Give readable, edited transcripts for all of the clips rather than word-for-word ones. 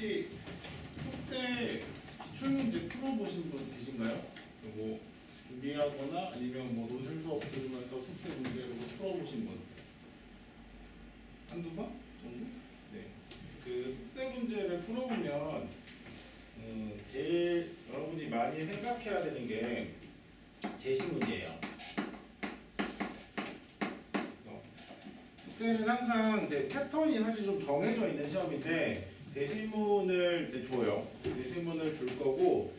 혹시 숙제 기출문제 풀어보신 분 계신가요? 뭐 준비하거나 아니면 뭐 논술 수업 들으면서 숙제 문제로 풀어보신 분? 한두 번 정도? 네. 그 숙제 문제를 풀어보면 제일 여러분이 많이 생각해야 되는 게 제시 문제예요. 숙제는 항상 패턴이 사실 좀 정해져 있는 시험인데 제시문을 이제 줘요. 제시문을 줄 거고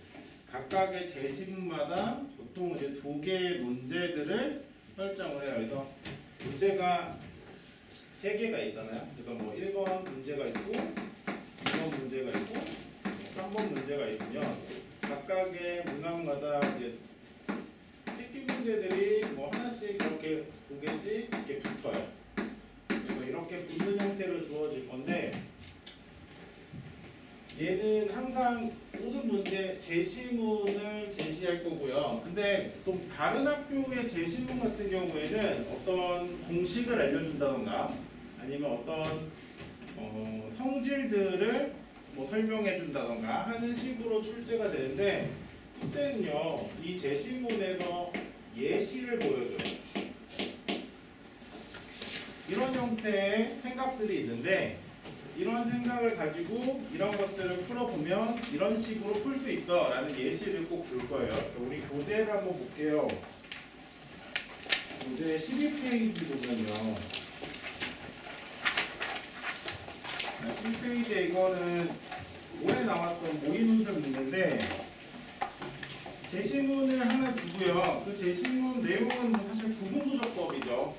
각각의 제시문마다 보통 이제 2개의 문제들을 설정을 해요. 그래서 문제가 3개가 있잖아요. 그래서 뭐 1번 문제가 있고 2번 문제가 있고 3번 문제가 있으면 각각의 문항마다 이제 필기 문제들이 뭐 하나씩 이렇게 2개씩 이렇게 붙어요. 그래서 이렇게 붙는 형태로 주어질 건데 얘는 항상 모든 문제 제시문을 제시할 거고요. 근데 좀 다른 학교의 제시문 같은 경우에는 어떤 공식을 알려준다던가 아니면 어떤 성질들을 뭐 설명해 준다던가 하는 식으로 출제가 되는데 숙제는요 이 제시문에서 예시를 보여줘요. 이런 형태의 생각들이 있는데 이런 생각을 가지고 이런 것들을 풀어보면 이런 식으로 풀 수 있어 라는 예시를 꼭 줄 거예요. 우리 교재를 한번 볼게요. 교재 12페이지 보면요 12페이지에 이거는 올해 나왔던 모의논술 문제인데 제시문을 하나 주고요. 그 제시문 내용은 사실 구분구조법이죠.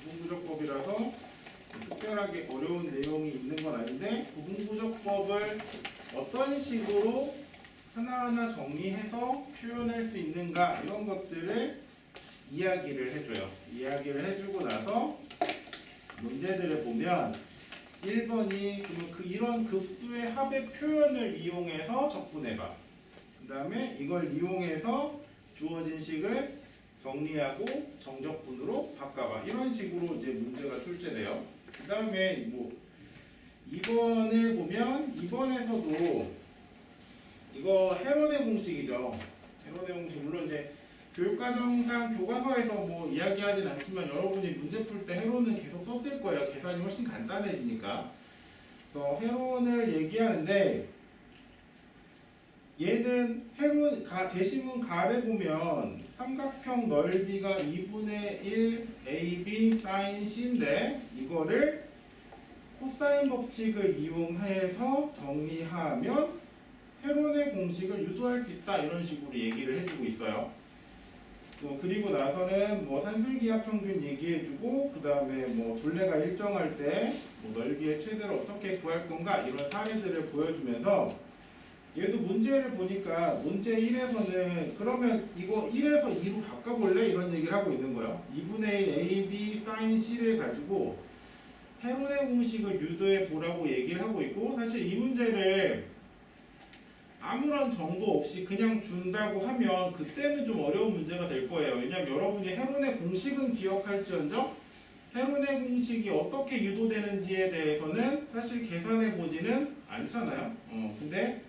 구분구조법이라서 특별하게 어려운 내용이 있는 건 아닌데 구분구조법을 어떤 식으로 하나하나 정리해서 표현할 수 있는가 이런 것들을 이야기를 해줘요. 이야기를 해주고 나서 문제들을 보면 1번이 그러면 이런 급수의 합의 표현을 이용해서 적분해봐. 그 다음에 이걸 이용해서 주어진 식을 정리하고 정적분으로 바꿔봐. 이런 식으로 이제 문제가 출제돼요. 그 다음에 뭐 2번을 보면 2번에서도 이거 헤론의 공식이죠. 헤론의 공식 물론 이제 교육과정상 교과서에서 뭐 이야기하진 않지만 여러분이 문제 풀 때 헤론은 계속 썼을 거예요. 계산이 훨씬 간단해지니까. 그래서 헤론을 얘기하는데 얘는 헤론 제시문 가를 보면 삼각형 넓이가 2분의 1 AB 사인 C인데 이거를 코사인 법칙을 이용해서 정리하면 헤론의 공식을 유도할 수 있다 이런 식으로 얘기를 해주고 있어요. 그리고 나서는 뭐 산술기하 평균 얘기해주고 그 다음에 뭐 둘레가 일정할 때 뭐 넓이의 최대를 어떻게 구할 건가 이런 사례들을 보여주면서 얘도 문제를 보니까 문제 1에서는 그러면 이거 1에서 2로 바꿔볼래? 이런 얘기를 하고 있는 거예요. 2분의 1 AB 사인 C를 가지고 헤론의 공식을 유도해 보라고 얘기를 하고 있고 사실 이 문제를 아무런 정보 없이 그냥 준다고 하면 그때는 좀 어려운 문제가 될 거예요. 왜냐하면 여러분이 헤론의 공식은 기억할지언정 헤론의 공식이 어떻게 유도되는지에 대해서는 사실 계산해 보지는 않잖아요. 근데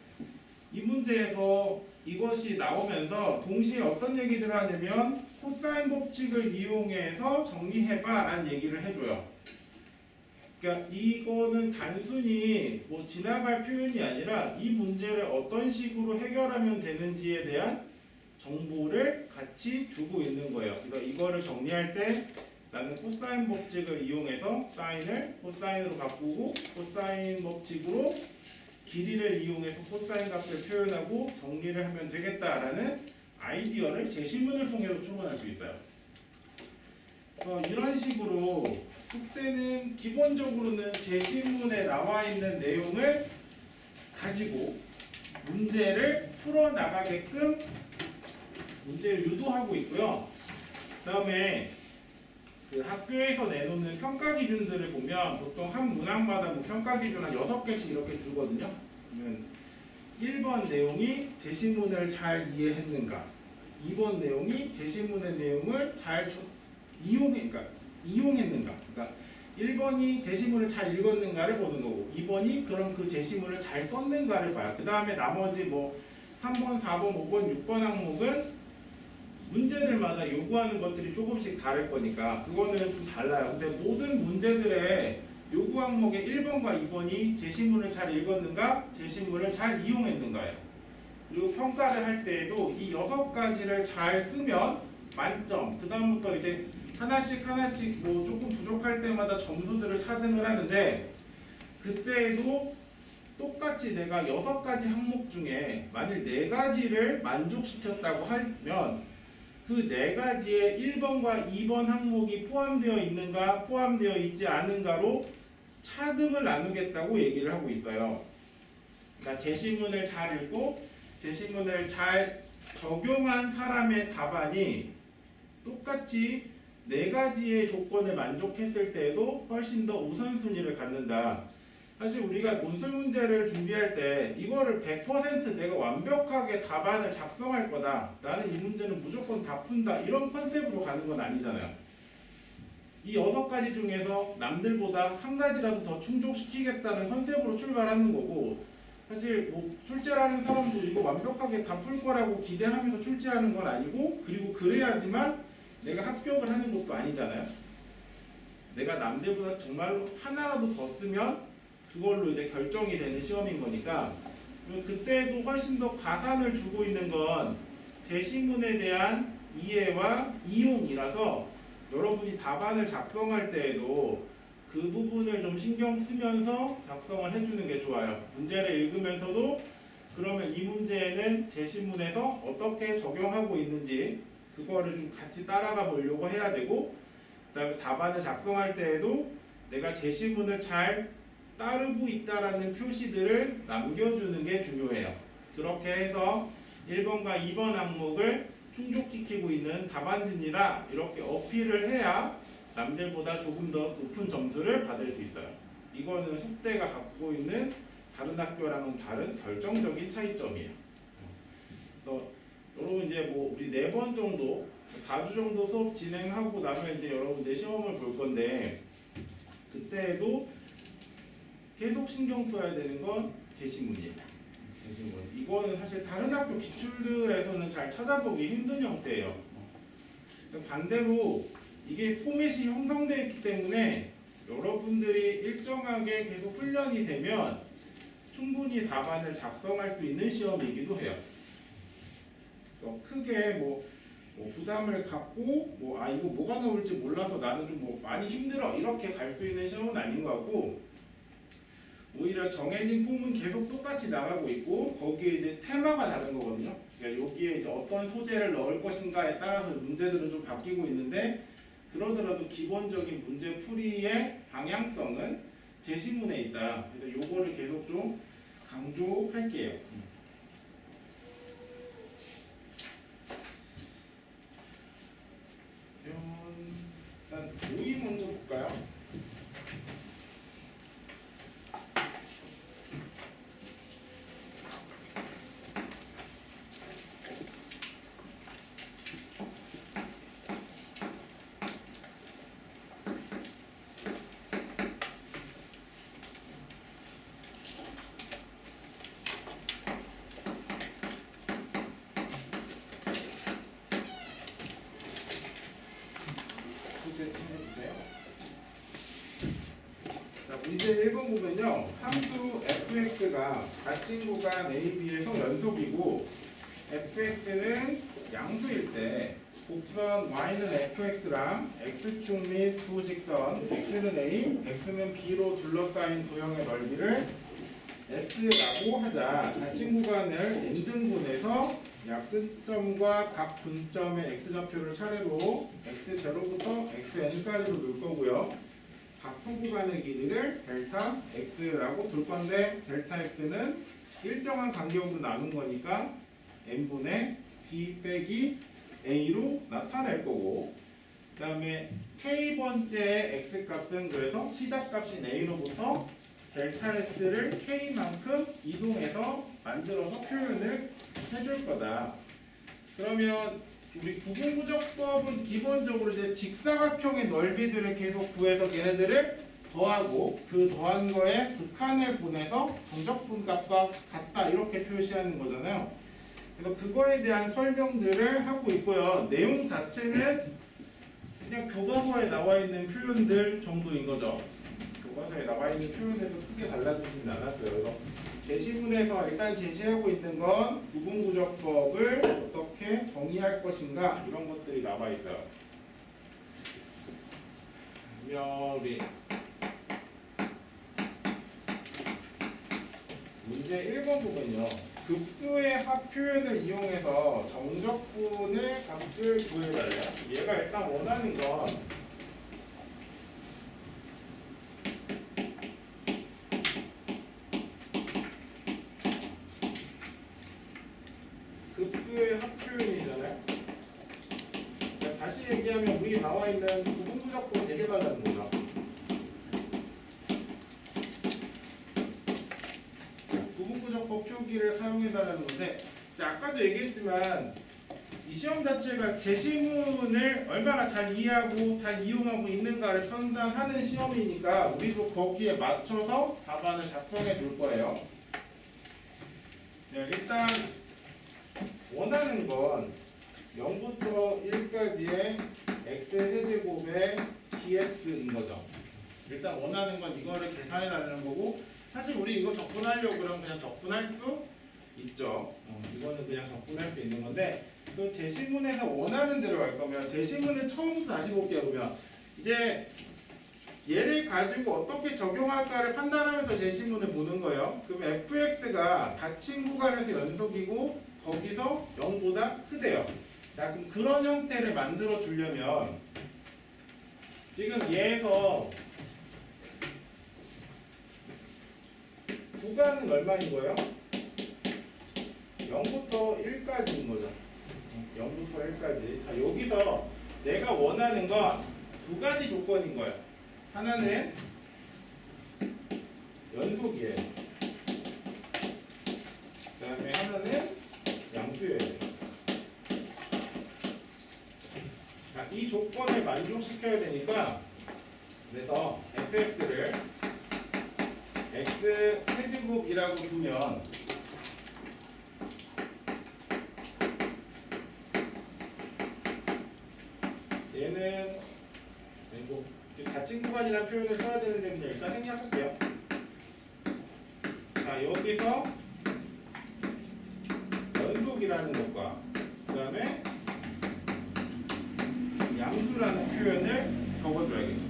이 문제에서 이것이 나오면서 동시에 어떤 얘기들을 하냐면 코사인 법칙을 이용해서 정리해봐 라는 얘기를 해줘요. 그러니까 이거는 단순히 뭐 지나갈 표현이 아니라 이 문제를 어떤 식으로 해결하면 되는지에 대한 정보를 같이 주고 있는 거예요. 그래서 이거를 정리할 때 나는 코사인 법칙을 이용해서 사인을 코사인으로 바꾸고 코사인 법칙으로 길이를 이용해서 코사인 값을 표현하고 정리를 하면 되겠다라는 아이디어를 제시문을 통해서 추론할 수 있어요. 이런 식으로 숙제는 기본적으로는 제시문에 나와 있는 내용을 가지고 문제를 풀어나가게끔 문제를 유도하고 있고요. 그 다음에 그 학교에서 내놓는 평가 기준들을 보면 보통 한 문항마다 뭐 평가 기준 한 6개씩 이렇게 주거든요. 그러면 1번 내용이 제시문을 잘 이해했는가 2번 내용이 제시문의 내용을 잘 이용했는가 그러니까 1번이 제시문을 잘 읽었는가를 보는 거고 2번이 그럼 그 제시문을 잘 썼는가를 봐요. 그 다음에 나머지 뭐 3번, 4번, 5번, 6번 항목은 문제들마다 요구하는 것들이 조금씩 다를 거니까 그거는 좀 달라요. 근데 모든 문제들의 요구 항목의 1번과 2번이 제시문을 잘 읽었는가, 제시문을 잘 이용했는가예요. 그리고 평가를 할 때에도 이 6가지를 잘 쓰면 만점. 그 다음부터 이제 하나씩 뭐 조금 부족할 때마다 점수들을 차등을 하는데 그때에도 똑같이 내가 6가지 항목 중에 만일 4가지를 만족시켰다고 하면 그 4가지의 1번과 2번 항목이 포함되어 있는가 포함되어 있지 않은가로 차등을 나누겠다고 얘기를 하고 있어요. 그러니까 제시문을 잘 읽고 제시문을 잘 적용한 사람의 답안이 똑같이 4가지의 조건을 만족했을 때에도 훨씬 더 우선순위를 갖는다. 사실 우리가 논술 문제를 준비할 때 이거를 100% 내가 완벽하게 답안을 작성할 거다. 나는 이 문제는 무조건 다 푼다. 이런 컨셉으로 가는 건 아니잖아요. 이 6가지 중에서 남들보다 한 가지라도 더 충족시키겠다는 컨셉으로 출발하는 거고 사실 뭐 출제하는 사람도 이거 완벽하게 다 풀 거라고 기대하면서 출제하는 건 아니고 그리고 그래야지만 내가 합격을 하는 것도 아니잖아요. 내가 남들보다 정말로 하나라도 더 쓰면 그걸로 이제 결정이 되는 시험인 거니까 그때도 훨씬 더 가산을 주고 있는 건 제시문에 대한 이해와 이용이라서 여러분이 답안을 작성할 때에도 그 부분을 좀 신경 쓰면서 작성을 해주는 게 좋아요. 문제를 읽으면서도 그러면 이 문제에는 제시문에서 어떻게 적용하고 있는지 그거를 좀 같이 따라가 보려고 해야 되고 그다음에 답안을 작성할 때에도 내가 제시문을 잘 따르고 있다라는 표시들을 남겨주는 게 중요해요. 그렇게 해서 1번과 2번 항목을 충족시키고 있는 답안지입니다. 이렇게 어필을 해야 남들보다 조금 더 높은 점수를 받을 수 있어요. 이거는 숙대가 갖고 있는 다른 학교랑은 다른 결정적인 차이점이에요. 그래서 여러분 이제 뭐 우리 4번 정도, 4주 정도 수업 진행하고 나면 이제 여러분들 시험을 볼 건데 그때에도 계속 신경 써야 되는 건 제시문이에요. 제시문. 이거는 사실 다른 학교 기출들에서는 잘 찾아보기 힘든 형태예요. 반대로 이게 포맷이 형성되어 있기 때문에 여러분들이 일정하게 계속 훈련이 되면 충분히 답안을 작성할 수 있는 시험이기도 해요. 크게 뭐 부담을 갖고 이거 뭐가 나올지 몰라서 나는 좀 뭐 많이 힘들어 이렇게 갈 수 있는 시험은 아닌 것 같고 오히려 정해진 폼은 계속 똑같이 나가고 있고 거기에 이제 테마가 다른 거거든요. 그러니까 여기에 이제 어떤 소재를 넣을 것인가에 따라서 문제들은 좀 바뀌고 있는데 그러더라도 기본적인 문제 풀이의 방향성은 제시문에 있다. 그래서 요거를 계속 좀 강조할게요. 일단 모의 먼저 볼까요? 자, 문제 1번 보면요. 함수 fx가 같은 구간 AB에서 연속이고 fx는 양수일 때 곡선 y는 fx랑 x축 및 두 직선 x는 a, x는 b로 둘러싸인 도형의 넓이를 s라고 하자. 같은 구간을 n등분해서 약 끝점과 각 분점의 x좌표를 차례로 x0부터 xn까지로 놓을 거고요. 각 소구간의 길이를 델타 x라고 둘 건데 델타 x는 일정한 간격으로 나눈 거니까 n분의 b 빼기 a로 나타낼 거고 그 다음에 k번째 x값은 그래서 시작값인 a로부터 델타 x를 k만큼 이동해서 만들어서 표현을 해줄 거다. 그러면 우리 구분구조법은 기본적으로 이제 직사각형의 넓이들을 계속 구해서 걔네들을 더하고 그 더한 거에 극한을 보내서 정적분 값과 같다 이렇게 표시하는 거잖아요. 그래서 그거에 대한 설명들을 하고 있고요. 내용 자체는 그냥 교과서에 나와 있는 표현들 정도인 거죠. 교과서에 나와 있는 표현에서 크게 달라지진 않았어요. 그래서 제시문에서 일단 제시하고 있는 건 구분구조법을 어떻게 정의할 것인가 이런 것들이 나와 있어요. 그러면 우리 문제 1번 부분요. 급수의 합 표현을 이용해서 정적분의 값을 구해달래요. 얘가 일단 원하는 건 급수의 합 표현이잖아요. 그러니까 다시 얘기하면 우리 나와 있는 구분구조법 얘기해달라는 거죠. 구분구조법 표기를 사용해달라는 건데, 자, 아까도 얘기했지만 이 시험 자체가 제시문을 얼마나 잘 이해하고 잘 이용하고 있는가를 판단하는 시험이니까 우리도 거기에 맞춰서 답안을 작성해 줄 거예요. 네, 일단 원하는 건 0부터 1까지의 x세제곱의 dx인 거죠. 일단 원하는 건 이거를 계산해 달라는 거고, 사실 우리 이거 적분하려고 그러면 그냥 적분할 수 있죠. 이거는 그냥 적분할 수 있는 건데, 그 제시문에서 원하는 대로 할 거면 제시문을 처음부터 다시 볼게요. 보면 이제 얘를 가지고 어떻게 적용할까를 판단하면서 제시문을 보는 거예요. 그럼 fx가 닫힌 구간에서 연속이고 거기서 0보다 크대요. 자, 그럼 그런 형태를 만들어 주려면 지금 얘에서 구간은 얼마인 거예요? 0부터 1까지인 거죠. 0부터 1까지. 자, 여기서 내가 원하는 건 두 가지 조건인 거예요. 하나는 연속이에요. 그 다음에 하나는 양수예요. 자, 이 조건을 만족시켜야 되니까 그래서 fx를 x 세제곱이라고 두면 얘는 뭐 닫힌 구간이라는 표현을 써야 되는데 그냥 일단 생략할게요. 자, 여기서 연속이라는 것과 그 다음에 양수라는 표현을 적어줘야겠죠.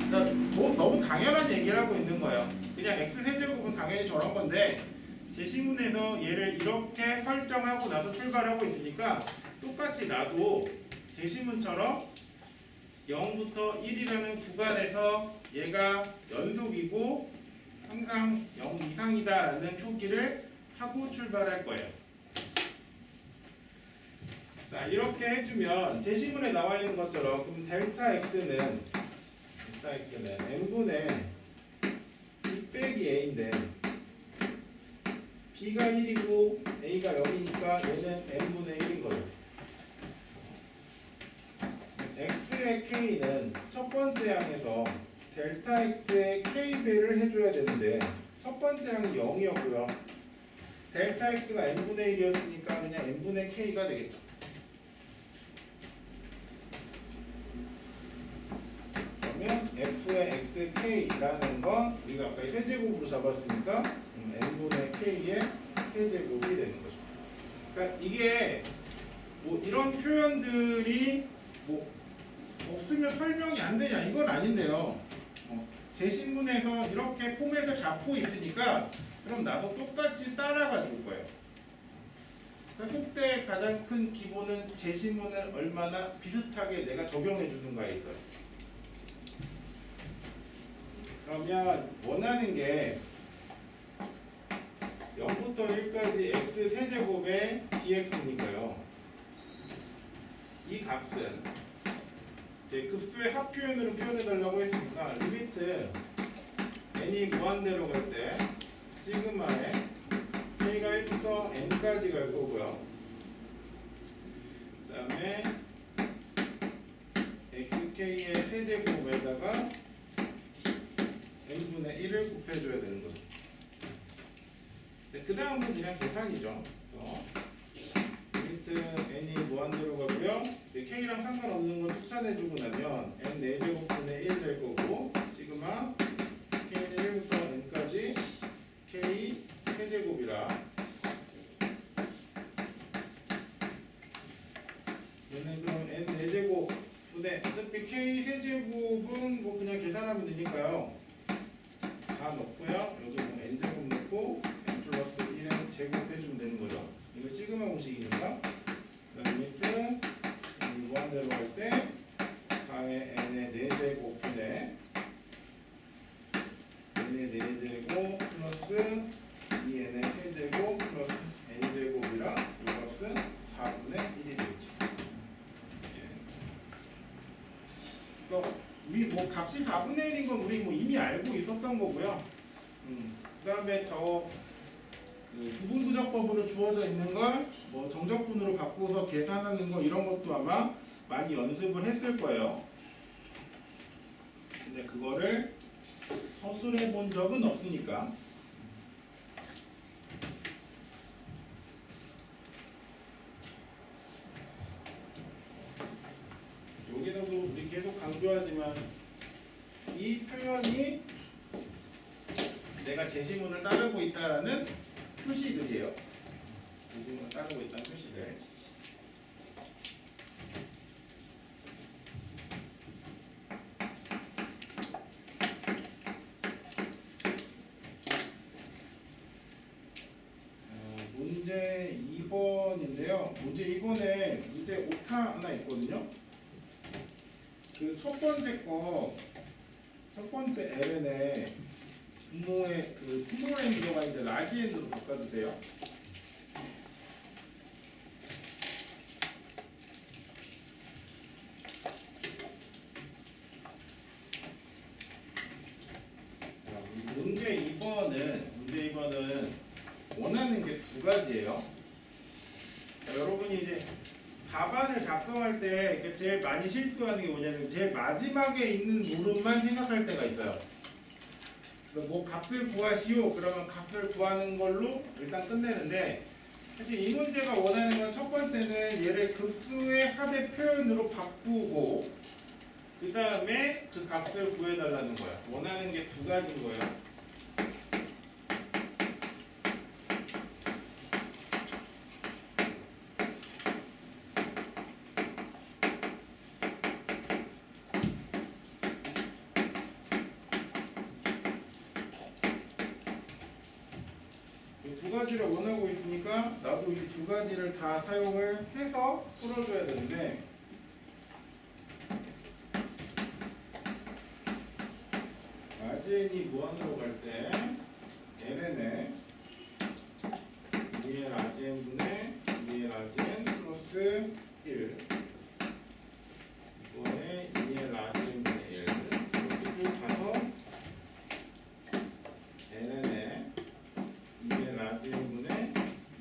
그러니까 뭐 너무 당연한 얘기를 하고 있는 거예요. 그냥 x세제곱은 당연히 저런 건데 제시문에서 얘를 이렇게 설정하고 나서 출발하고 있으니까 똑같이 나도 제시문처럼 0부터 1이라는 구간에서 얘가 연속이고 항상 0 이상이다 라는 표기를 하고 출발할 거예요. 자, 이렇게 해주면 제시문에 나와 있는 것처럼 그럼 델타 x는 n분의 b 빼기 a인데 b가 1이고 a가 0이니까 얘는 n분의 1인 거예요. x의 k는 첫 번째 항에서 델타 x의 k배를 해줘야 되는데 첫 번째 항이 0이었고요. 델타 x가 n분의 1이었으니까 그냥 n분의 k가 되겠죠. 그러면 f의 xk라는 건 우리가 아까 세제곱으로 잡았으니까 n분의 k의 세제곱이 되는 거죠. 그러니까 이게 뭐 이런 표현들이 뭐 없으면 설명이 안 되냐 이건 아닌데요. 제시문에서 이렇게 포맷을 잡고 있으니까 그럼 나도 똑같이 따라가 줄 거예요. 그러니까 속대의 가장 큰 기본은 제시문을 얼마나 비슷하게 내가 적용해 주는가에 있어요. 그러면 원하는 게 0부터 1까지 x 세제곱의 dx니까요. 이 값은 이제 급수의 합 표현으로 표현해달라고 했으니까 리미트 n이 무한대로 갈 때 시그마에 k가 1부터 n까지 갈 거고요. 다음에 xk의 세제곱에다가 n분의 1을 곱해줘야 되는 거죠. 그 다음은 그냥 계산이죠. 리미트 n이 무한대로 가고요. k랑 상관없는 건 쫓아내주고 나면 n 4제곱분의 1 될 거고, 시그마 k는 1부터 n까지 k 세제곱이라 얘는 그럼 n 4제곱분의 어차피 k 세제곱은 뭐 그냥 계산하면 되니까요. 다 넣고요. 여기 뭐 n제곱 넣고 n 플러스 1은 제곱해주면 되는 거죠. 이거 시그마 공식이니까. 그다음 리미트 무한대로 할 때 4의 n의 4제곱분의 n의 4제곱 플러스 2n의 세제곱 플러스 n제곱이라 이 값은 4분의 1이 되겠죠. 우리 뭐 값이 4분의 1인 건 우리 뭐 이미 알고 있었던 거고요. 그 다음에 저 부분부적법으로 주어져 있는 걸 뭐 정적분으로 바꾸어서 계산하는 거 이런 것도 아마 많이 연습을 했을 거예요. 근데 그거를 서술해 본 적은 없으니까. 여기서도 우리 계속 강조하지만 이 표현이 내가 제시문을 따르고 있다라는 표시들이에요. 제시문을 따르고 있다는 표시들. 문제 2번인데요. 문제 2번에 문제 오타 하나 있거든요. 그 첫 번째 ln에 분모에 그 스몰 n 들어가 있는데 라지 n으로 바꿔도 돼요. 문제 2번은 원하는 게 두 가지예요. 여러분이 이제 답안을 작성할 때 제일 많이 실수하는 게 뭐냐면 제일 마지막에 있는 물음만 생각할 때가 있어요. 뭐 값을 구하시오 그러면 값을 구하는 걸로 일단 끝내는데, 사실 이 문제가 원하는 건 첫 번째는 얘를 급수의 합의 표현으로 바꾸고 그 다음에 그 값을 구해달라는 거야. 원하는 게 두 가지인 거예요. 두 가지를 원하고 있으니까 나도 이 두 가지를 다 사용을 해서 풀어줘야 되는데, 라지엔이 무한으로 갈 때 ln에 2의 라지엔분의 2의 라지엔 플러스 1 이번에 2의 라지엔분의 1 이렇게 가서 ln에 2의 라지엔분의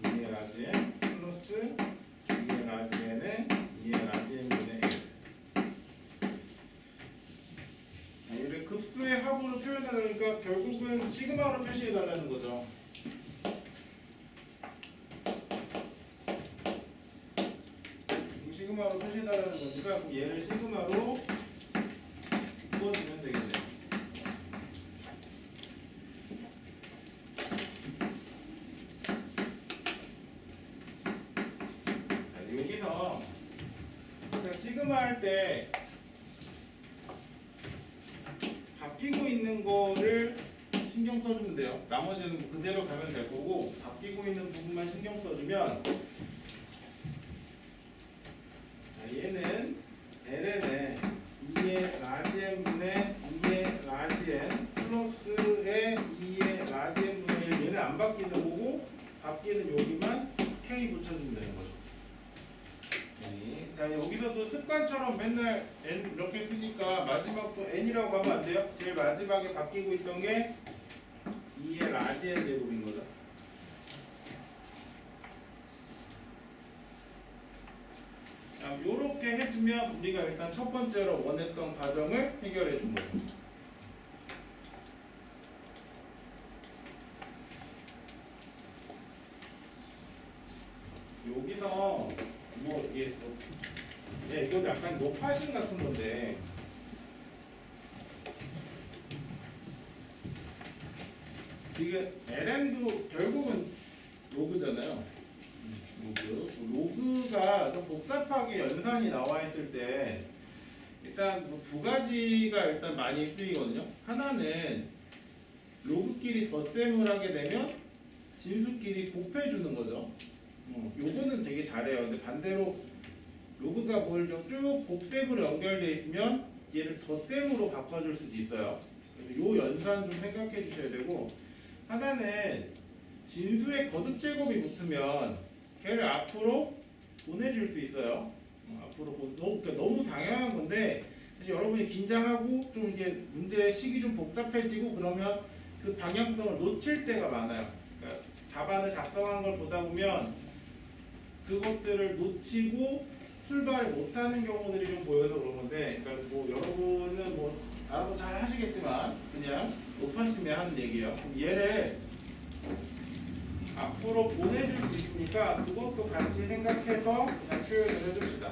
2의 라지엔 플러스 2의 라지엔에 2의 라지엔분의 1. 얘를 급수의 합으로 표현하려니까 결국은 시그마로 표시해달라는 거죠. 시그마로 표시해달라는 거니까 얘를 시그마로 부어주면 되겠네요. 여기서 시그마 할 때 바뀌고 있는 거를 신경 써주면 돼요. 나머지는 그대로 가면 될 거고, 바뀌고 있는 부분만 신경 써주면, 얘는 ln에 2의 라지엔분의 2의 라지엔 플러스의 2의 라지엔분의 1, 얘는 안 바뀌는 거고 바뀌는 여기만 k 붙여주면 되는 거죠. 자, 여기서도 습관처럼 맨날 n 이렇게 쓰니까 마지막도 n이라고 하면 안 돼요. 제일 마지막에 바뀌고 있던 게 2의 라지엔 제곱인 거죠. 이렇게 해주면 우리가 일단 첫 번째로 원했던 과정을 해결해 준 거죠. 여기서 뭐 이게 이거 약간 노파신 같은 건데 이게 LN도 결국은 로그잖아요. 로그가 좀 복잡하게 연산이 나와 있을 때 일단 뭐두 가지가 일단 많이 쓰이거든요. 하나는 로그끼리 덧셈을 하게 되면 진수끼리 곱해 주는 거죠. 요거는 되게 잘해요. 근데 반대로 로그가 뭘 쭉 곱셈으로 연결되어 있으면 얘를 덧셈으로 바꿔줄 수도 있어요. 그래서 요 연산 좀 생각해 주셔야 되고, 하나는 진수의 거듭 제곱이 붙으면 걔를 앞으로 보내줄 수 있어요. 그러니까 너무 당연한 건데 사실 여러분이 긴장하고 좀 이게 문제 식이 좀 복잡해지고 그러면 그 방향성을 놓칠 때가 많아요. 그러니까 답안을 작성한 걸 보다 보면 그것들을 놓치고 출발을 못하는 경우들이 좀 보여서 그런 건데, 그러니까 뭐 여러분은 뭐 알아서 잘 하시겠지만 그냥 못하시면 하는 얘기예요. 그럼 얘를 앞으로 보내줄 수 있으니까 그것도 같이 생각해서 그냥 표현을 해줍시다.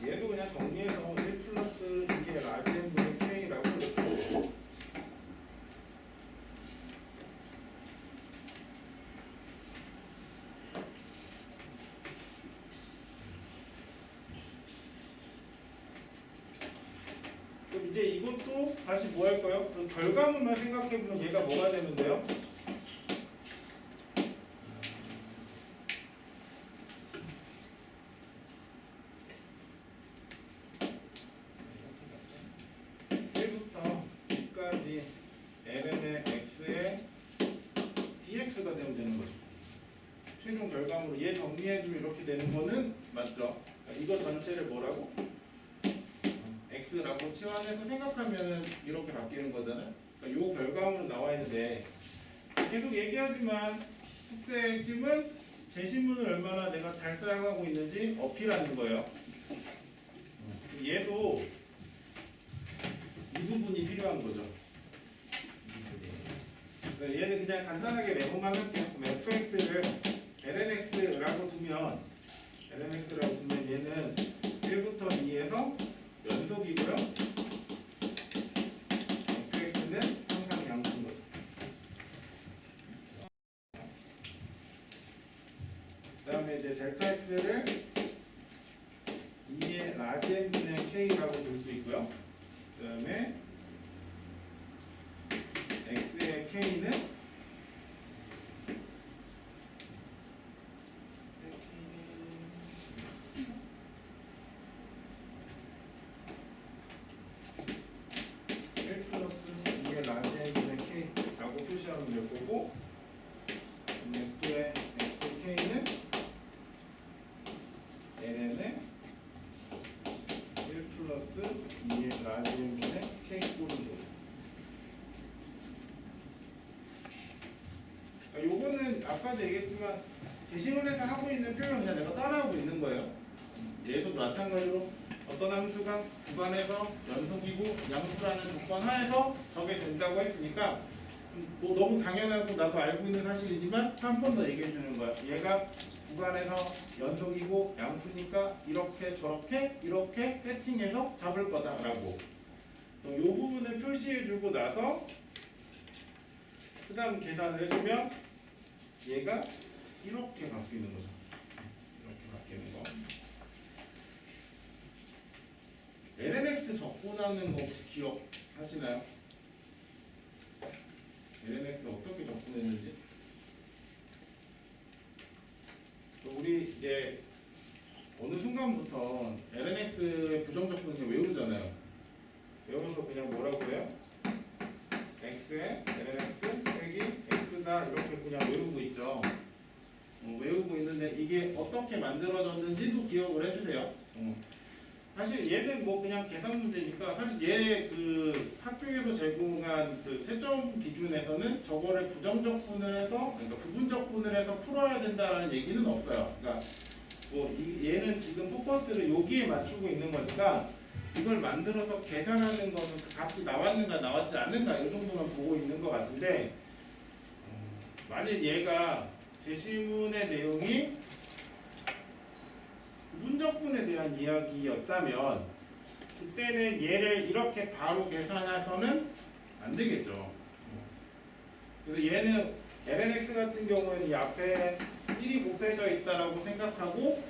얘도 그냥 정리해서 1 플러스 이게 라지엠분의 K라고 그랬고, 그럼 이제 이것도 다시 뭐 할까요? 그럼 결과물만 생각해보면 얘가 뭐가 되면 돼요? dx가 되면 되는 거죠. 최종 결과물로 얘 정리해주면 이렇게 되는 거는 맞죠? 그러니까 이거 전체를 뭐라고? x라고 치환해서 생각하면 이렇게 바뀌는 거잖아요. 그러니까 요 결과물은 나와 있는데 계속 얘기하지만 숙제의 핵심은 제시문을 얼마나 내가 잘 사용하고 있는지 어필하는 거예요. 얘도 이 부분이 필요한 거죠. 얘는 그냥 간단하게 메모만 할게요. fx를 lnx라고 두면 얘는 1부터 2에서 연속이고요. fx는 항상 양수인 거죠. 그 다음에 이제 델타 x를 2의 라지엠분의 k라고 둘 수 있고요. 그 다음에 x의 k는 표시하면 될 거고, f의 xk는 ln의 1 플러스 2의 라지엠분의 k 꼴은 거예요. 요거는 아까도 얘기했지만 제시문에서 하고 있는 표현을 그냥 내가 따라하고 있는 거예요. 얘에서도 마찬가지로 어떤 함수가 주관에서 연속이고 양수라는 조건 하에서 적게 된다고 했으니까 뭐 너무 당연하고 나도 알고 있는 사실이지만 한 번 더 얘기해 주는 거야. 얘가 구간에서 연속이고 양수니까 이렇게 저렇게 이렇게 세팅해서 잡을 거다라고. 이 부분을 표시해 주고 나서 그 다음 계산을 해주면 얘가 이렇게 바뀌는 거죠. 이렇게 바뀌는 거. lnx 적분하는 거 혹시 기억하시나요? lnx 어떻게 적분했는지? 우리 이제 어느 순간부터 lnx의 부정적분 그냥 외우잖아요. 외우면서 그냥 뭐라고 해요? x에 lnx 빼기 x다 이렇게 그냥 외우고 있죠. 외우고 있는데 이게 어떻게 만들어졌는지도 기억을 해주세요. 사실 얘는 뭐 그냥 계산 문제니까 사실 얘 그 학교에서 제공한 그 채점 기준에서는 저거를 부정적분을 해서 그러니까 부분적분을 해서 풀어야 된다라는 얘기는 없어요. 그러니까 뭐 얘는 지금 포커스를 여기에 맞추고 있는 거니까 이걸 만들어서 계산하는 거는 그 값이 나왔는가 나왔지 않는가 이 정도만 보고 있는 것 같은데 만약 얘가 제시문의 내용이 부분적분에 대한 이야기였다면 그때는 얘를 이렇게 바로 계산해서는 안 되겠죠. 그래서 얘는 lnx 같은 경우에는 이 앞에 1이 곱해져 있다라고 생각하고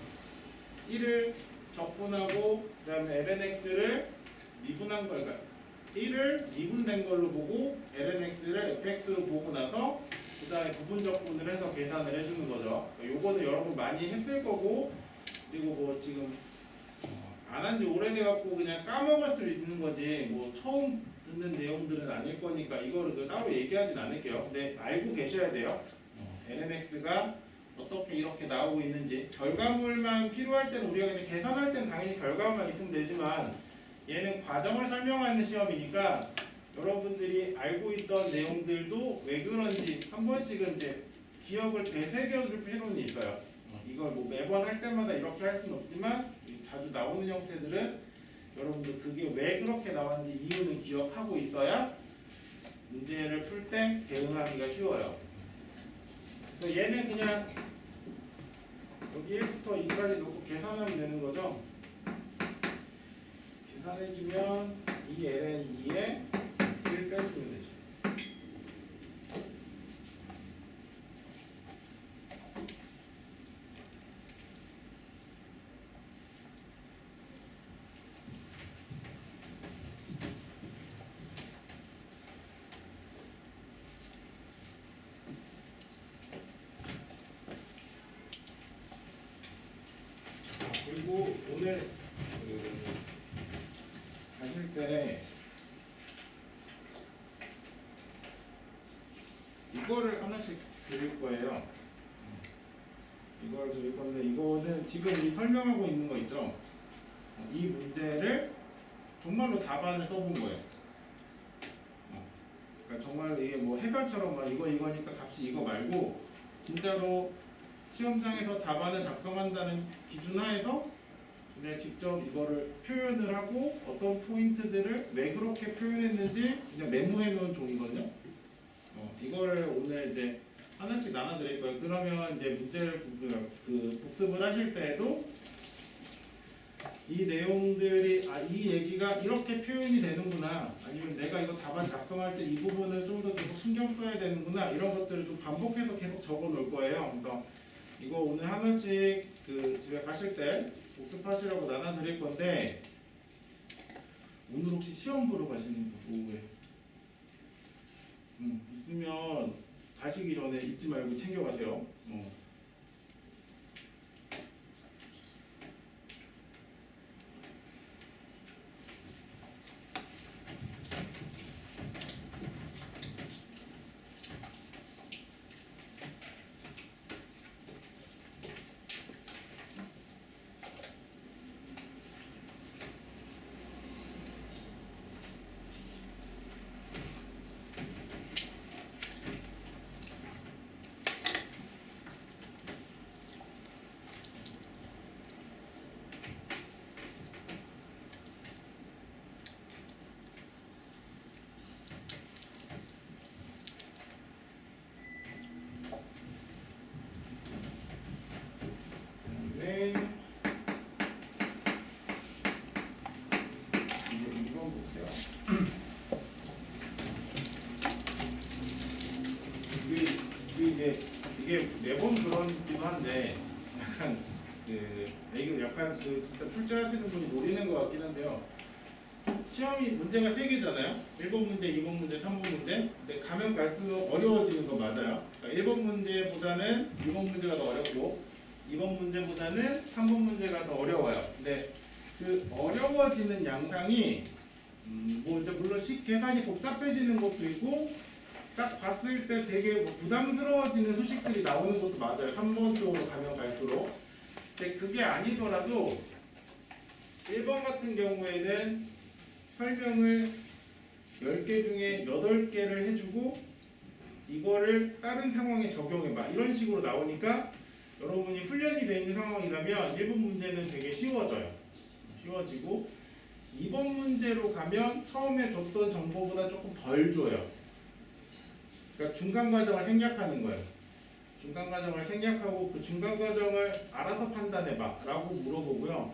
1을 적분하고 그 다음에 lnx를 미분한 거 그러니까 1을 미분된 걸로 보고 lnx를 fx로 보고 나서 그 다음에 부분적분을 해서 계산을 해주는 거죠. 요거는 여러분 많이 했을 거고 그리고 뭐 지금 안 한 지 오래돼갖고 그냥 까먹을 수 있는 거지 뭐 처음 듣는 내용들은 아닐 거니까 이거를 따로 얘기하진 않을게요. 근데 알고 계셔야 돼요. lnx가 어떻게 이렇게 나오고 있는지 결과물만 필요할 때는 우리가 그냥 계산할 때는 당연히 결과물만 있으면 되지만 얘는 과정을 설명하는 시험이니까 여러분들이 알고 있던 내용들도 왜 그런지 한 번씩은 이제 기억을 되새겨줄 필요는 있어요. 이걸 뭐 매번 할 때마다 이렇게 할 수는 없지만 자주 나오는 형태들은 여러분들 그게 왜 그렇게 나왔는지 이유는 기억하고 있어야 문제를 풀 때 대응하기가 쉬워요. 그래서 얘는 그냥 여기 1부터 2까지 놓고 계산하면 되는 거죠. 계산해주면 2ln2에 1 빼주면 되죠. 그리고 오늘 가실 때 이거를 하나씩 드릴 거예요. 이걸 드릴 건데 이거는 지금 이 설명하고 있는 거 있죠? 이 문제를 정말로 답안을 써본 거예요. 그러니까 정말 이게 뭐 해설처럼 막 이거니까 값이 이거 말고 진짜로 시험장에서 답안을 작성한다는 기준 하에서 그냥 직접 이거를 표현을 하고 어떤 포인트들을 왜 그렇게 표현했는지 그냥 메모해 놓은 종이거든요. 이거를 오늘 이제 하나씩 나눠 드릴 거예요. 그러면 이제 문제를 그 복습을 하실 때에도 이 내용들이 이 얘기가 이렇게 표현이 되는구나 아니면 내가 이거 답안 작성할 때 이 부분을 좀 더 계속 신경 써야 되는구나 이런 것들을 좀 반복해서 계속 적어 놓을 거예요. 그래서 이거 오늘 하나씩 그 집에 가실 때 복습하시라고 나눠 드릴 건데 오늘 혹시 시험 보러 가시는 분 오후에 있으면 가시기 전에 잊지 말고 챙겨 가세요. 네. 이제 2번 볼게요. 이게 매번 그런기도 한데 약간 이거 약간 진짜 출제하시는 분이 노리는 것 같긴 한데요. 시험이 문제가 3개잖아요. 1번 문제, 2번 문제, 3번 문제. 근데 가면 갈수록 어려워지는 거 맞아요. 그러니까 1번 문제보다는 2번 문제가 더 어렵고 2번 문제보다는 3번 문제가 더 어려워요. 근데 그 어려워지는 양상이 뭐 이제 물론 계산이 복잡해지는 것도 있고 딱 봤을 때 되게 뭐 부담스러워지는 수식들이 나오는 것도 맞아요. 3번 쪽으로 가면 갈수록. 근데 그게 아니더라도 1번 같은 경우에는 설명을 10개 중에 8개를 해주고 이거를 다른 상황에 적용해봐 이런 식으로 나오니까 여러분이 훈련이 되어 있는 상황이라면 1번 문제는 되게 쉬워지고 2번 문제로 가면 처음에 줬던 정보보다 조금 덜 줘요. 그러니까 중간 과정을 생략하는 거예요. 중간 과정을 생략하고 그 중간 과정을 알아서 판단해봐 라고 물어보고요.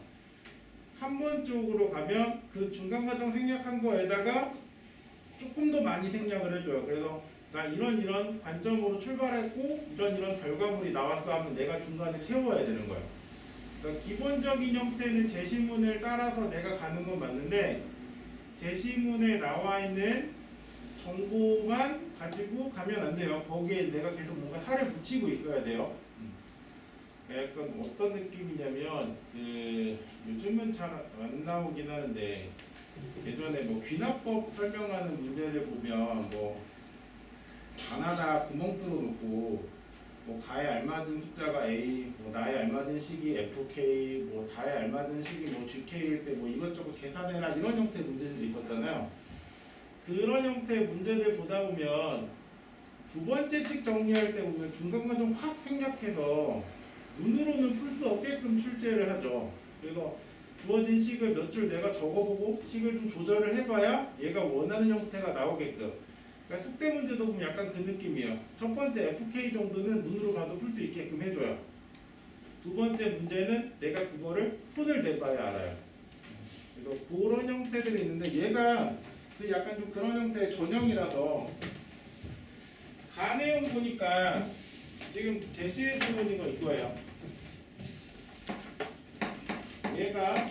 3번 쪽으로 가면 그 중간 과정 생략한 거에다가 조금 더 많이 생략을 해줘요. 그래서 나 이런 관점으로 출발했고 이런 결과물이 나왔어 하면 내가 중간에 채워야 되는 거예요. 그러니까 기본적인 형태는 제시문을 따라서 내가 가는 건 맞는데 제시문에 나와 있는 정보만 가지고 가면 안 돼요. 거기에 내가 계속 뭔가 살을 붙이고 있어야 돼요. 약간 어떤 느낌이냐면 요즘은 잘 안 나오긴 하는데 예전에 뭐 귀납법 설명하는 문제를 보면 뭐 하나하나 구멍 뚫어놓고 뭐 가에 알맞은 숫자가 A, 뭐 나에 알맞은 식이 FK, 뭐 다에 알맞은 식이 뭐 GK일 때 뭐 이것저것 계산해라 이런 형태의 문제들이 있었잖아요. 그런 형태의 문제들 보다 보면 두 번째씩 정리할 때 보면 중간 과정 확 생략해서 눈으로는 풀 수 없게끔 출제를 하죠. 그래서 주어진 식을 몇 줄 내가 적어보고 식을 좀 조절을 해봐야 얘가 원하는 형태가 나오게끔. 그러니까 숙대 문제도 보면 약간 그 느낌이에요. 첫 번째 FK 정도는 눈으로 봐도 풀 수 있게끔 해줘요. 두 번째 문제는 내가 그거를 손을 대봐야 알아요. 그래서 그런 형태들이 있는데 얘가 약간 좀 그런 형태의 전형이라서 가 내용 보니까 지금 제시해주고 있는 거 이거예요. 얘가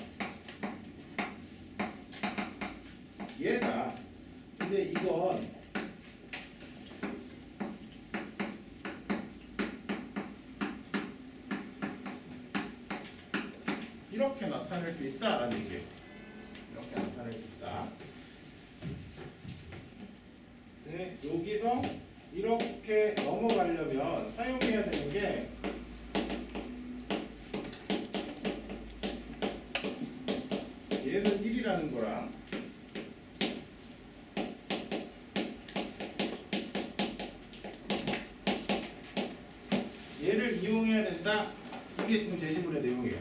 얘다. 근데 이건 이렇게 나타낼 수 있다라는 얘기예요. 이렇게 나타낼 수 있다. 네, 여기서 이렇게 넘어가려면 사용해야 되는 게 얘는 1이라는 거랑 얘를 이용해야 된다. 이게 지금 제시문의 내용이에요.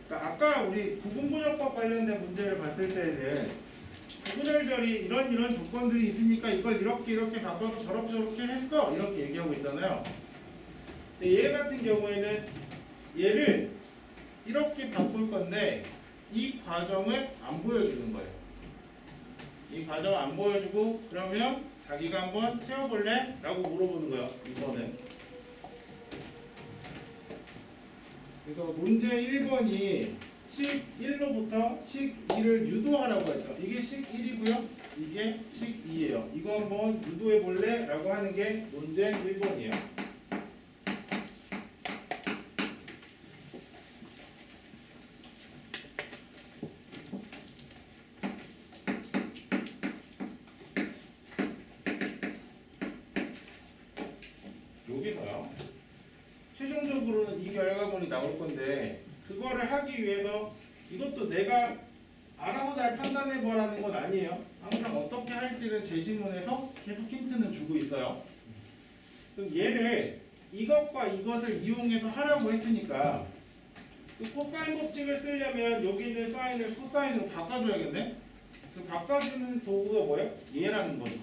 그러니까 아까 우리 구분분역법 관련된 문제를 봤을 때는 구분절절이 이런 조건들이 있으니까 이걸 이렇게 바꿔서 저렇게 했어 이렇게 얘기하고 있잖아요. 근데 얘 같은 경우에는 얘를 이렇게 바꿀 건데 이 과정을 안 보여주는 거예요. 이 과정을 안 보여주고 그러면 자기가 한번 채워볼래? 라고 물어보는 거예요. 이거는. 그래서 문제 1번이 식 1로부터 식 2를 유도하라고 했죠. 이게 식 1이고요. 이게 식 2예요. 이거 한번 유도해 볼래? 라고 하는 게 문제 1번이에요. 여기서요. 최종적으로는 이 결과물이 나올 건데 그거를 하기 위해서 이것도 내가 알아서 잘 판단해 보라는 건 아니에요. 항상 어떻게 할지는 제시문에서 계속 힌트는 주고 있어요. 그럼 얘를 이것과 이것을 이용해서 하라고 했으니까 그 코사인 법칙을 쓰려면 여기 있는 사인을 코사인으로 바꿔줘야겠네. 그 바꿔주는 도구가 뭐예요? 얘라는 거죠.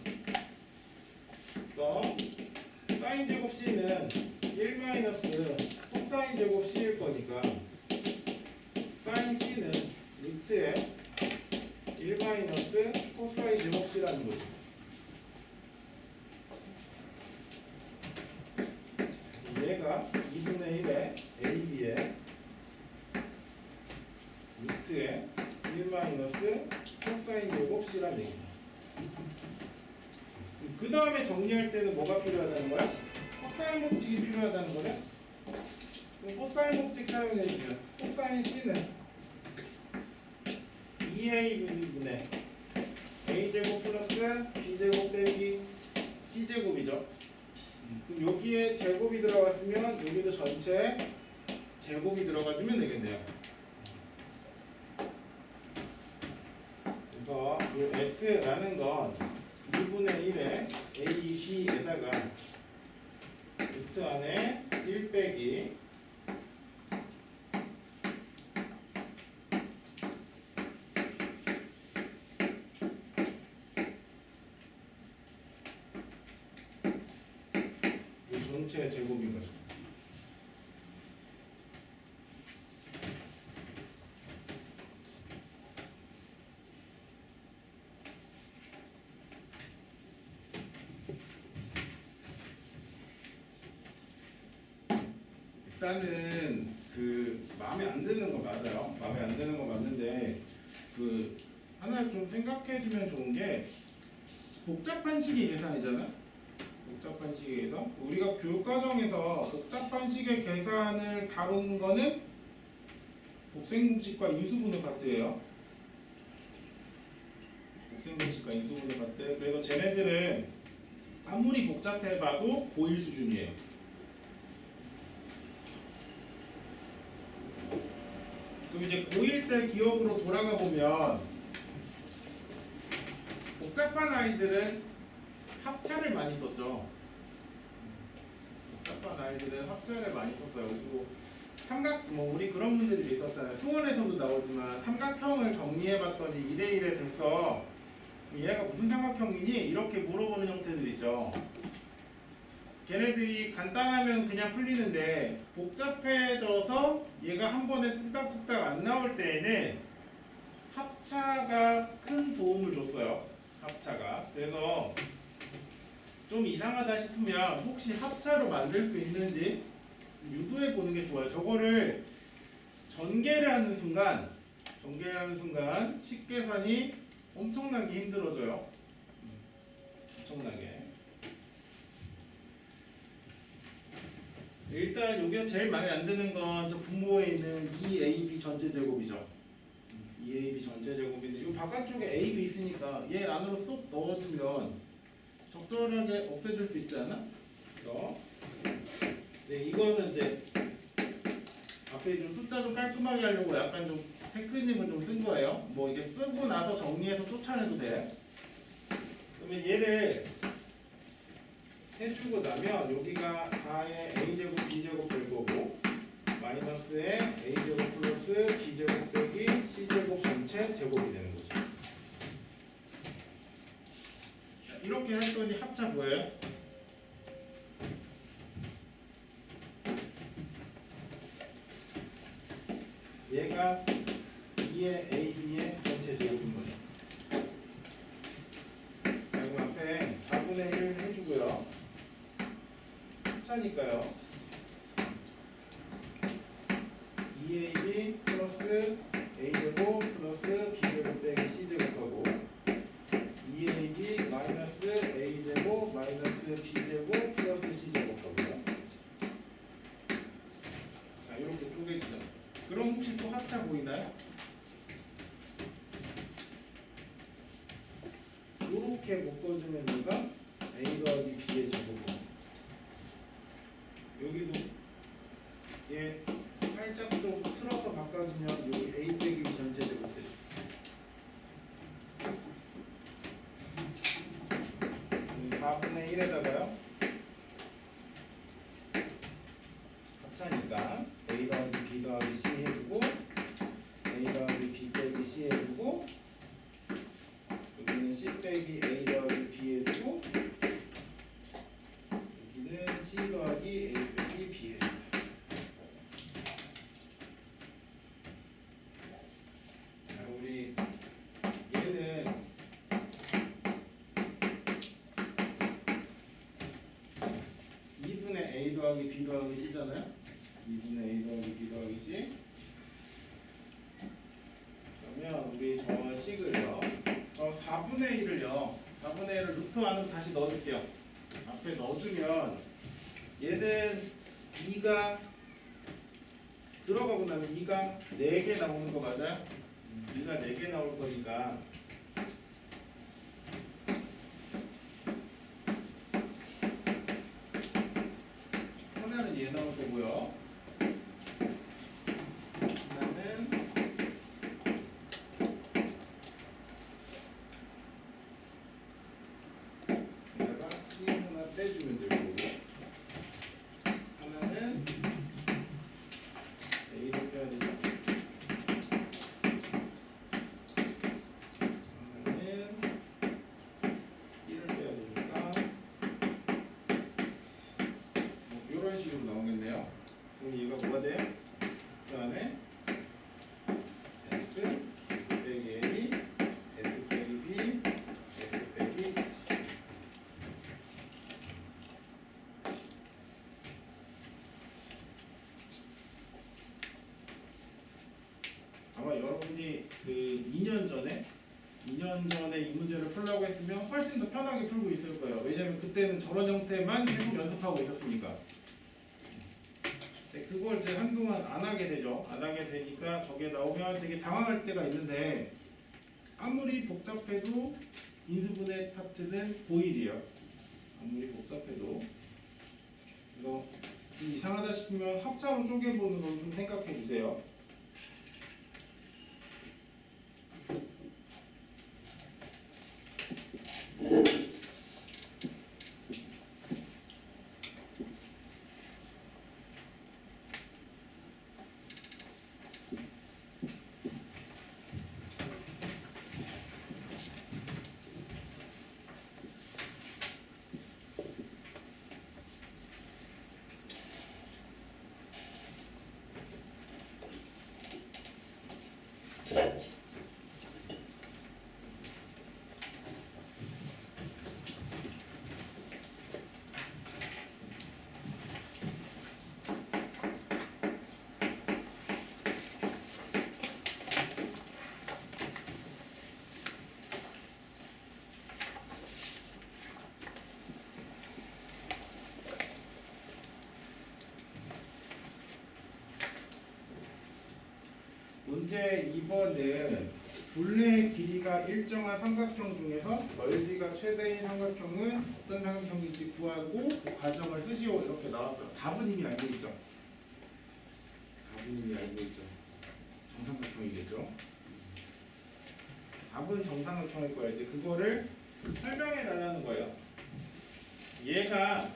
그래서 사인 제곱 C는 1 마이너스 코사인 제곱 C일 거니까 사인 C는 루트에 1 마이너스 코사인 제곱 C라는 거죠. 얘가 2분의 1에 AB에 루트에 1 마이너스 코사인 제곱 C라는 얘기입니다. 그 다음에 정리할 때는 뭐가 필요하다는 거야? 코사인 법칙이 필요하다는 거네? 그럼 코사인 법칙 사용해주세요. 코사인 C는 2a분의 a제곱 플러스 b제곱 빼기 c제곱이죠. 그럼 여기에 제곱이 들어갔으면 여기도 전체 제곱이 들어가주면 되겠네요. 요 S라는 건 2분의 1의 A, B에다가 루트 안에 1 빼기 이 전체 제곱인 거죠. 일단은 그 마음에 안 드는 거 맞아요. 마음에 안 드는 거 맞는데 그 하나 좀 생각해 주면 좋은 게 복잡한 식의 계산이잖아. 복잡한 식의 계산. 우리가 교육 과정에서 복잡한 식의 계산을 다룬 거는 복생공식과 인수분해 파트예요. 복생공식과 인수분해 파트. 그래서 쟤네들은 아무리 복잡해봐도 고1 수준이에요. 그럼 이제 고1 때 기억으로 돌아가 보면 복잡한 아이들은 합차를 많이 썼죠. 복잡한 아이들은 합차를 많이 썼어요. 그리고 뭐 우리 그런 문제들이 있었잖아요. 수원에서도 나오지만 삼각형을 정리해봤더니 2대1에 됐어. 얘가 무슨 삼각형이니? 이렇게 물어보는 형태들 있죠. 걔네들이 간단하면 그냥 풀리는데 복잡해져서 얘가 한 번에 뚝딱뚝딱 안 나올 때에는 합차가 큰 도움을 줬어요. 합차가. 그래서 좀 이상하다 싶으면 혹시 합차로 만들 수 있는지 유도해 보는 게 좋아요. 저거를 전개를 하는 순간 식계산이 엄청나게 힘들어져요. 엄청나게. 일단 여기서 제일 마음에 안 드는 건 저 분모에 있는 2AB 전체 제곱이죠. 2AB 전체 제곱인데 이 바깥쪽에 AB 있으니까 얘 안으로 쏙 넣어주면 적절하게 없애줄 수 있지 않아? 그래서 네, 이거는 이제 앞에 좀 숫자 좀 깔끔하게 하려고 약간 좀 테크닉을 좀 쓴 거예요. 뭐 이게 쓰고 나서 정리해서 쫓아내도 돼. 그러면 얘를 해주고 나면 여기가 4의 a제곱 b제곱 될 거고 마이너스의 a제곱 플러스 b제곱 빼기 c제곱 전체 제곱이 되는 거죠. 이렇게 했더니 합차 뭐예요? 얘가 2의 ab의 전체 제곱인 거죠. 자, 그럼 앞에 4분의 1 해주고요. 합차니까요. 2ab 플러스 a제곱 플러스 b제곱 빼기 c제곱하고 2ab 마이너스 a제곱 마이너스 b제곱 플러스 c제곱하고요. 자, 이렇게 쪼개지죠. 그럼 혹시 또 합차 보이나요? 이렇게 묶어주면 얘가 a 더하기 b의 제곱이고 여기도 얘 살짝 좀 틀어서 바꿔주면 여기 a 빼기 b 전체 제곱 되죠. 4분의 1에다가요 합차니까 a 더하기 b 더하기 c 해주고 a 더하기 b 빼기 c 해주고 여기는 c 빼기 a 더하기 b 해주고 여기는 c 더하기 a 빼기 b 해주고 자, 우리 얘는 2분의 a 더하기 b 더하기 c잖아요. 2분의 a 더하기 b 더하기 c. 그러면 우리 저 식을요. 저 4분의 1을요. 4분의 1을 루트 안으로 다시 넣어줄게요. 앞에 넣어주면 얘는 2가 들어가고 나면 2가 4개 나오는 거 맞아요? 2가 4개 나올 거니까 하나는 얘 나올 거고요. 하나는 뭐야 돼? 그 안에 S 빼기 A, S 빼기 B, S 빼기 C. 아마 여러분이 그 2년 전에 이 문제를 풀려고 했으면 훨씬 더 편하게 풀고 있을 거예요. 왜냐면 그때는 저런 형태만 계속 연습하고 있었으니까. 근데 그걸 이제 한동안 안 하게 되죠. 안 하게 되니까 저게 나오면 되게 당황할 때가 있는데 아무리 복잡해도 인수분해 파트는 고일이에요. 아무리 복잡해도. 그래서 좀 이상하다 싶으면 합차로 쪼개보는 걸 좀 생각해 보세요. 문제 2번은 둘레의 길이가 일정한 삼각형 중에서 넓이가 최대인 삼각형은 어떤 삼각형인지 구하고 그 과정을 쓰시오 이렇게 나왔어요. 답은 이미 알고 있죠. 답은 이미 알고 있죠. 정삼각형이겠죠. 답은 정삼각형일 거예요. 이제 그거를 설명해 달라는 거예요. 얘가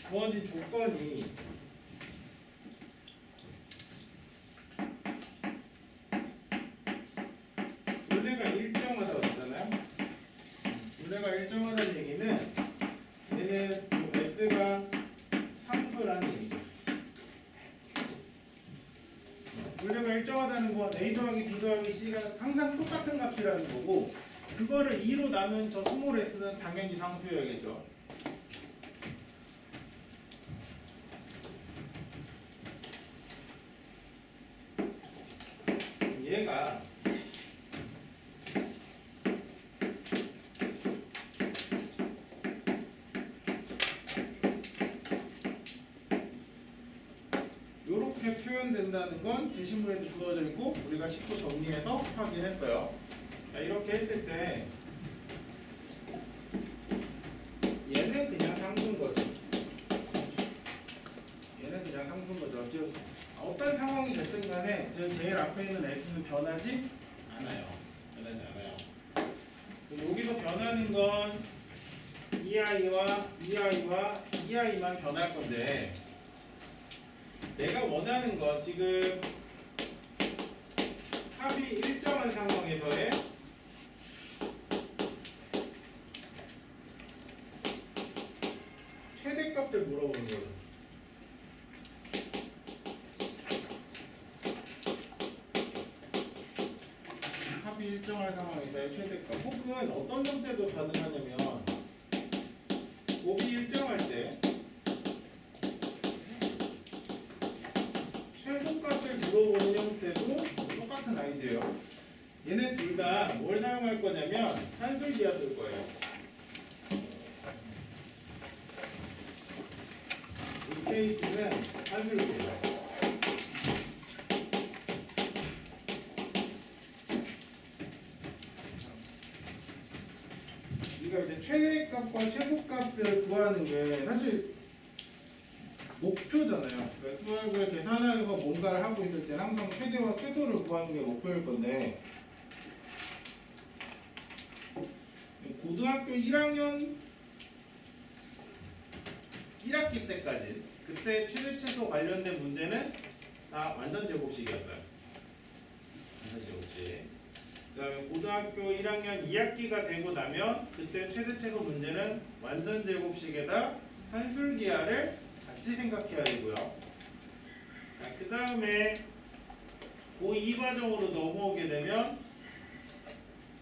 주어진 조건이 둘레가 일정하다고 했잖아요. 둘레가 일정하다는 얘기는 얘는 S가 상수라는 얘기죠. 둘레가 일정하다는 건 A 더하기 B 더하기 C가 항상 똑같은 값이라는 거고 그거를 2로 나눈 저 스몰 s는 당연히 상수여야겠죠. 얘가 이렇게 표현된다는 건 제시문에도 주어져 있고 우리가 10도 정리해서 확인했어요. 자, 이렇게 했을 때 얘는 그냥 상수인 거죠. 얘는 그냥 상수인 거죠. 즉 어떤 상황이 됐든 간에 제일 앞에 있는 x는 변하지 않아요. 변하지 않아요. 여기서 변하는 건 EI와 EI만 변할 건데 내가 원하는 거 지금 합이 일정한 상황에서의 최대값을 물어보는 거죠. 합이 일정한 상황에서의 최대값 혹은 어떤 형태도 가능하냐면 곱이 일정할 때 최소값을 물어보는 형태도 똑같은 아이디어예요. 얘네 둘 다 뭘 사용할 거냐면 산술기하 쓸 거예요. 이 케이스는 산술기예요. 우리가 이제 최대값과 최소값을 구하는 게 사실 목표잖아요. 그러니까 수학을 계산해서 뭔가를 하고 있을 때는 항상 최대와 최소를 구하는 게 목표일 건데 고등학교 1학년 1학기 때까지 그때 최대 최소 관련된 문제는 다 완전 제곱식이었어요. 완전 제곱식. 그다음에 고등학교 1학년 2학기가 되고 나면 그때 최대 최소 문제는 완전 제곱식에다 산술기하를 같이 생각해야 되고요. 그 다음에 고2 과정으로 넘어오게 되면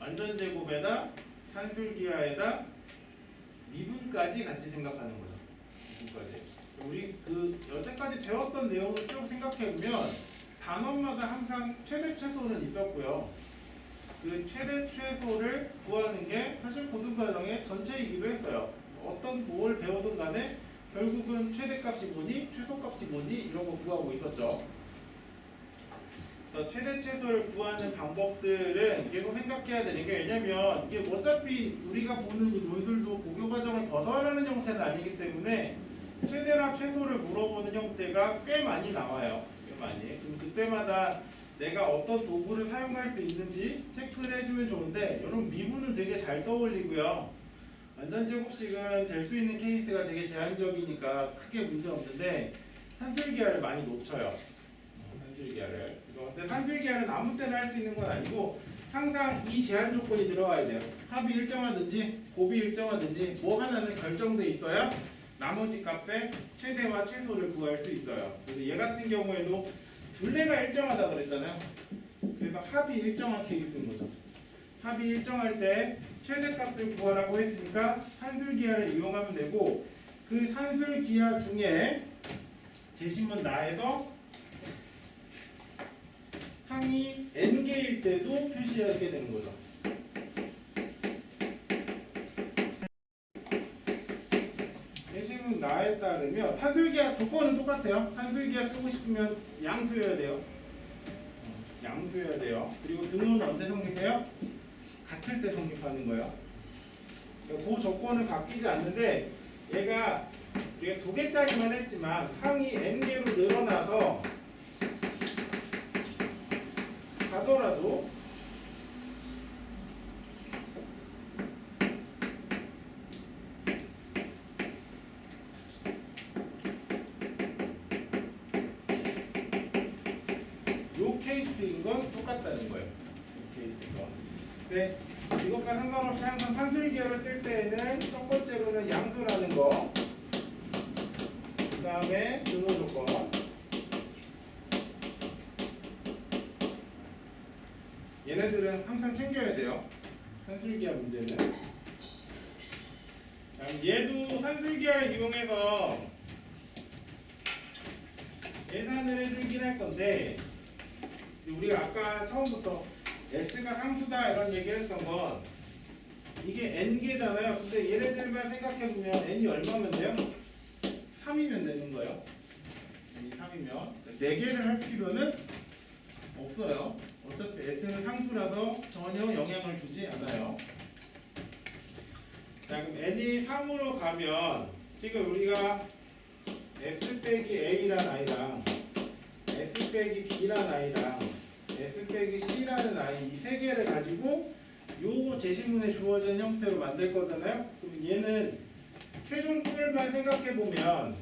완전제곱에다 산술기하에다 미분까지 같이 생각하는 거죠. 미분까지. 우리 그 여태까지 배웠던 내용을 쭉 생각해보면 단원마다 항상 최대 최소는 있었고요. 그 최대 최소를 구하는 게 사실 고등 과정의 전체이기도 했어요. 어떤 뭘 배우든 간에 결국은 최대값이 뭐니 최소값이 뭐니 이런 거 구하고 있었죠. 최대 최소를 구하는 방법들은 계속 생각해야 되는 게, 왜냐면 이게 어차피 우리가 보는 이 논술도 고교 과정을 벗어나는 형태는 아니기 때문에 최대랑 최소를 물어보는 형태가 꽤 많이 나와요. 꽤 많이. 그럼 그때마다 내가 어떤 도구를 사용할 수 있는지 체크를 해주면 좋은데, 여러분 미분은 되게 잘 떠올리고요. 완전제곱식은 될 수 있는 케이스가 되게 제한적이니까 크게 문제 없는데 산술기하를 많이 놓쳐요. 산술기하를. 근데 산술기하는 아무 때나 할 수 있는 건 아니고 항상 이 제한 조건이 들어가야 돼요. 합이 일정하든지 곱이 일정하든지 뭐 하나는 결정돼 있어야 나머지 값의 최대와 최소를 구할 수 있어요. 그래서 얘 같은 경우에도 둘레가 일정하다 그랬잖아요. 그래서 합이 일정한 케이스인 거죠. 합이 일정할 때 최대값을 구하라고 했으니까 산술기하를 이용하면 되고, 그 산술기하 중에 제시문 나에서 항이 n개일 때도 표시하게 되는 거죠. 제시문 나에 따르면 산술기하 조건은 똑같아요. 산술기하 쓰고 싶으면 양수여야 돼요. 양수여야 돼요. 그리고 등호는 언제 성립해요? 같을 때 성립하는 거예요. 그 조건은 바뀌지 않는데, 얘가 우리가 2개짜리만 했지만 항이 n개로 늘어나서 가더라도 요 케이스인 건 똑같다는 거예요. 요 케이스인 건. 근데 이것과 상관없이 항상 산술기하를 쓸 때에는 첫 번째로는 양수라는 거, 그 다음에 등호 조건, 얘네들은 항상 챙겨야 돼요. 산술기하 문제는. 얘도 산술기하를 이용해서 계산을 해주긴 할 건데, 우리가 아까 처음부터 S가 상수다 이런 얘기를 했던 건 이게 n개잖아요. 근데 얘네들만 생각해보면 n이 얼마면 돼요? 3이면 되는 거예요. n이 3이면 4개를 할 필요는 없어요. 어차피 S는 상수라서 전혀 영향을 주지 않아요. 자, 그럼 n이 3으로 가면 지금 우리가 S 빼기 A란 아이랑 S 빼기 B란 아이랑 S 빼기 C라는 아이, 이 세 개를 가지고 요 제시문에 주어진 형태로 만들 거잖아요. 그럼 얘는 최종값만 생각해보면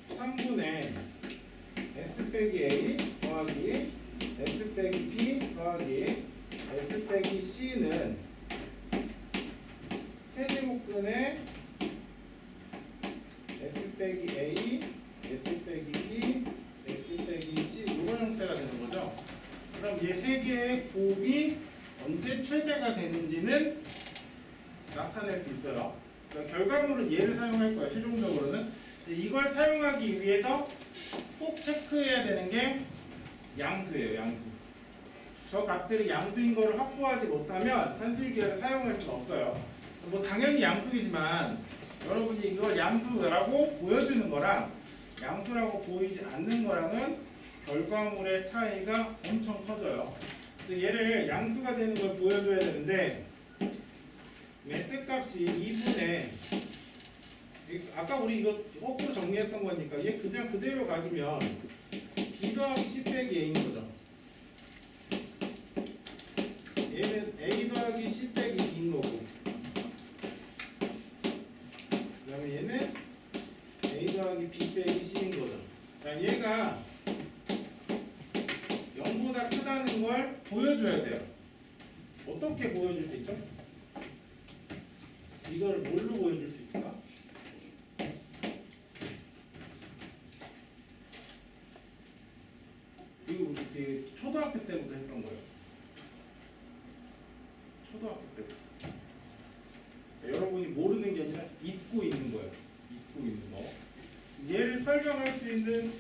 3분의 S 빼기 A 더하기 S 빼기 B 더하기 S 빼기 C는 세제곱근의 S 빼기 A, S 빼기 B, S 빼기 C 이런 형태가 되는 거죠. 그럼 얘 세 개의 곱이 언제 최대가 되는지는 나타낼 수 있어요. 그러니까 결과물은 얘를 사용할 거예요. 최종적으로는. 이걸 사용하기 위해서 꼭 체크해야 되는 게 양수예요. 양수. 저 값들이 양수인 걸 확보하지 못하면 산술기하를 사용할 수는 없어요. 뭐 당연히 양수이지만 여러분이 이걸 양수라고 보여주는 거랑 양수라고 보이지 않는 거랑은 결과물의 차이가 엄청 커져요. 근데 얘를 양수가 되는 걸 보여줘야 되는데, S값이 2분의, 아까 우리 이거 거꾸로 정리했던 거니까 얘 그냥 그대로 가지면 B 더하기 C 빼기 A인 거죠. 얘는 A 더하기 C 빼기 B인 거고, 그 다음에 얘는 A 더하기 B 빼기 C인 거죠. 자, 얘가 0보다 크다는 걸 보여줘야 돼요. 어떻게 보여줄 수 있죠? 이걸 뭘로 보여줄 수 있을까? 이거 되게 초등학교 때부터 했던 거예요. 초등학교 때부터. 여러분이 모르는 게 아니라 잊고 있는 거예요. 잊고 있는 거. 얘를 설명할 수 있는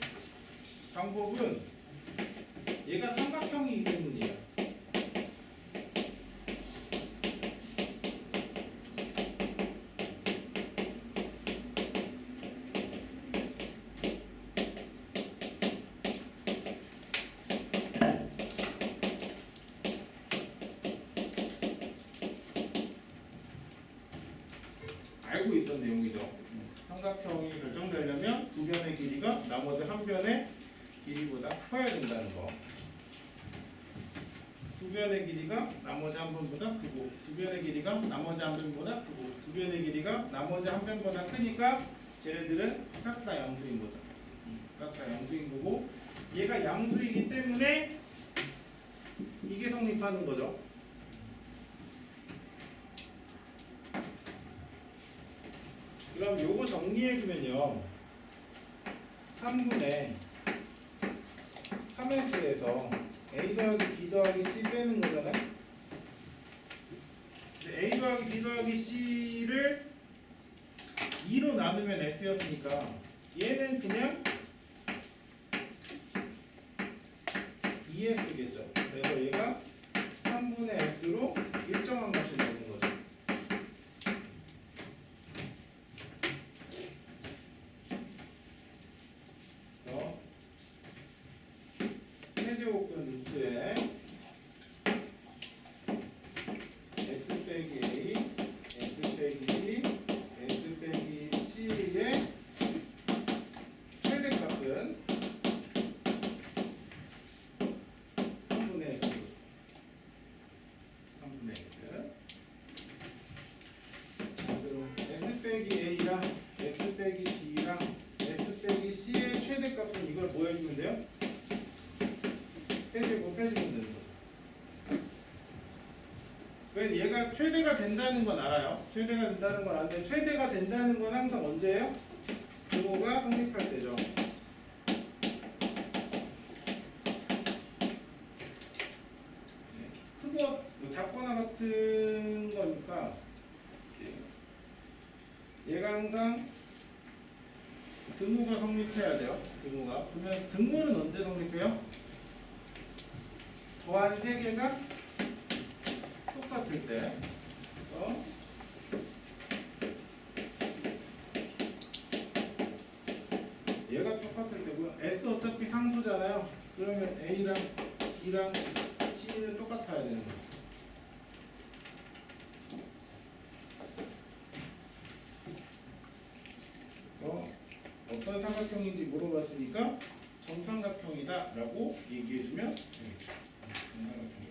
방법은 얘가 삼각형이기 때문이에요. 알고 있던 내용이죠. 삼각형이 결정되려면 두 변의 길이가 나머지 한 변의 길이보다 커야 된다는 거. 두 변의 길이가 나머지 한 변보다 크고, 두 변의 길이가 나머지 한 변보다 크고, 두 변의 길이가 나머지 한 변보다 크니까 쟤네들은 같다 양수인 거죠. 같다 양수인 거고, 얘가 양수이기 때문에 이게 성립하는 거죠. 그럼 요거 정리해주면요, 3분의 3S에서 A 더하기 B 더하기 C 빼는 거잖아요. A 더하기 B 더하기 C를 2로 나누면 S였으니까 얘는 그냥 2S겠죠. 그래서 얘가 3분의 S로 일정한 값이 나오는 거죠. 세제곱근 루트에 S 빼기 A, S 빼기 B, S 빼기 C의 최대값은 3분의 S. 3분의 S. 자, 그럼 S 빼기 A랑 S 빼기 B랑 S 빼기 C의 최대값은 이걸 뭐 해주면 돼요? 세제곱 해주면 되는 거죠. 그래서 얘가 최대가 된다는 건 알아요. 최대가 된다는 건 아는데, 최대가 된다는 건 항상 언제예요? 부호가 성립할 때죠. 크고 뭐 작거나 같은 거니까 얘가 항상 등호가 성립해야 돼요. 등호가. 그러면 등호는 언제 성립해요? 더한 3개가 똑같을 때. 얘가 똑같을 때고요. S 어차피 상수잖아요. 그러면 A랑 B랑 C는 똑같아야 되는 거예요. 어떤 삼각형인지 물어봤으니까 정삼각형이다 라고 얘기해주면 정삼각형.